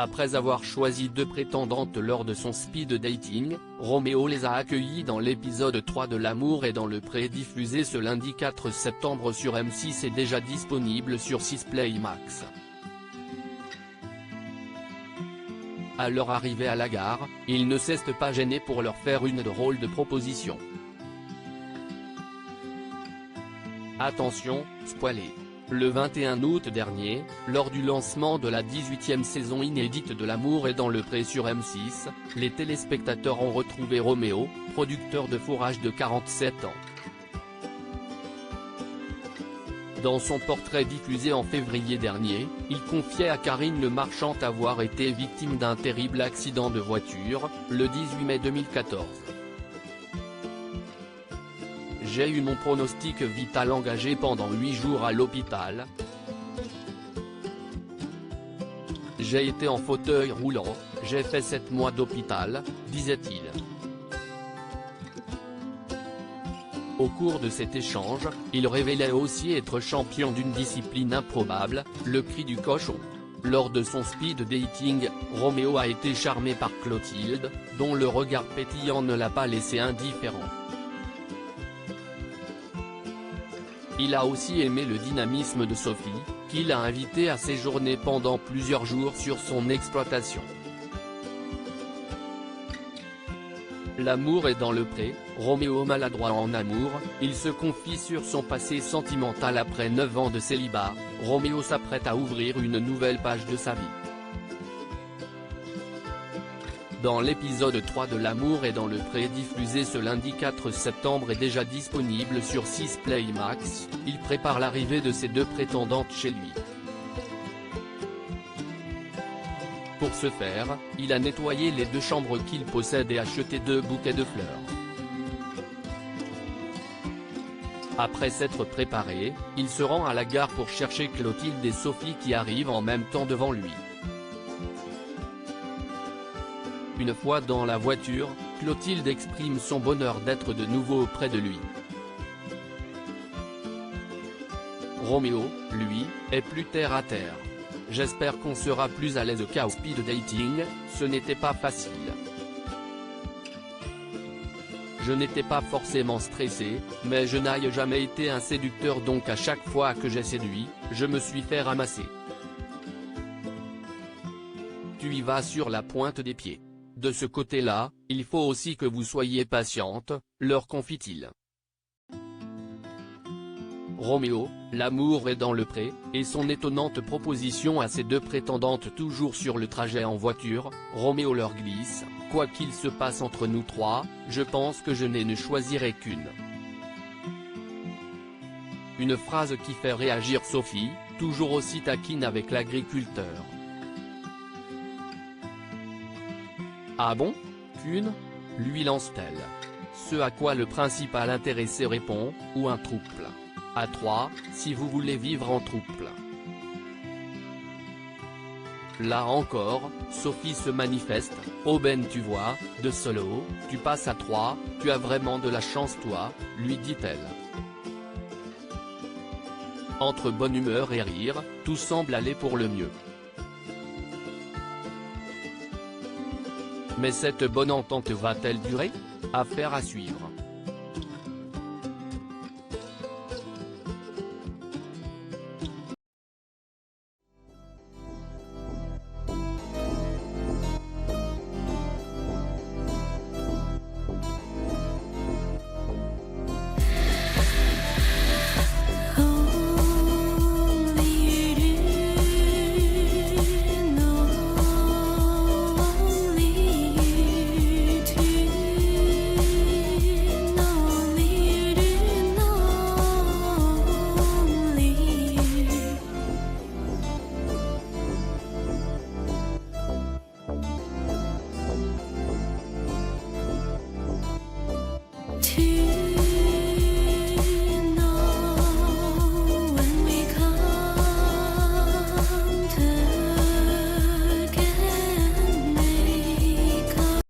Après avoir choisi 2 prétendantes lors de son speed dating, Roméo les a accueillies dans l'épisode 3 de L'amour est dans le pré diffusé ce lundi 4 septembre sur M6 et déjà disponible sur 6 Play Max. À leur arrivée à la gare, il ne s'est pas gêné pour leur faire une drôle de proposition. Attention, spoilé. Le 21 août dernier, lors du lancement de la 18e saison inédite de L'amour est dans le pré sur M6, les téléspectateurs ont retrouvé Roméo, producteur de fourrage de 47 ans. Dans son portrait diffusé en février dernier, il confiait à Karine Le Marchand avoir été victime d'un terrible accident de voiture, le 18 mai 2014. J'ai eu mon pronostic vital engagé pendant 8 jours à l'hôpital. J'ai été en fauteuil roulant, j'ai fait 7 mois d'hôpital, disait-il. Au cours de cet échange, il révélait aussi être champion d'une discipline improbable, le cri du cochon. Lors de son speed dating, Roméo a été charmé par Clotilde, dont le regard pétillant ne l'a pas laissé indifférent. Il a aussi aimé le dynamisme de Sophie, qu'il a invitée à séjourner pendant plusieurs jours sur son exploitation. L'amour est dans le pré, Roméo maladroit en amour, il se confie sur son passé sentimental après 9 ans de célibat, Roméo s'apprête à ouvrir une nouvelle page de sa vie. Dans l'épisode 3 de L'amour est dans le pré diffusé ce lundi 4 septembre et déjà disponible sur 6 Play Max, il prépare l'arrivée de ses 2 prétendantes chez lui. Pour ce faire, il a nettoyé les 2 chambres qu'il possède et acheté 2 bouquets de fleurs. Après s'être préparé, il se rend à la gare pour chercher Clotilde et Sophie qui arrivent en même temps devant lui. Une fois dans la voiture, Clotilde exprime son bonheur d'être de nouveau auprès de lui. Roméo, lui, est plus terre à terre. J'espère qu'on sera plus à l'aise qu'au speed dating, ce n'était pas facile. Je n'étais pas forcément stressé, mais je n'ai jamais été un séducteur donc à chaque fois que j'ai séduit, je me suis fait ramasser. Tu y vas sur la pointe des pieds. De ce côté-là, il faut aussi que vous soyez patiente, leur confie-t-il. Roméo, l'amour est dans le pré, et son étonnante proposition à ses 2 prétendantes toujours sur le trajet en voiture, Roméo leur glisse, quoi qu'il se passe entre nous 3, je pense que je ne choisirai qu'une. Une phrase qui fait réagir Sophie, toujours aussi taquine avec l'agriculteur. Ah bon? Qu'une? Lui lance-t-elle. Ce à quoi le principal intéressé répond, ou un trouble. À 3, si vous voulez vivre en trouble. Là encore, Sophie se manifeste, oh ben tu vois, de solo, tu passes à 3, tu as vraiment de la chance toi, lui dit-elle. Entre bonne humeur et rire, tout semble aller pour le mieux. Mais cette bonne entente va-t-elle durer? Affaire à suivre.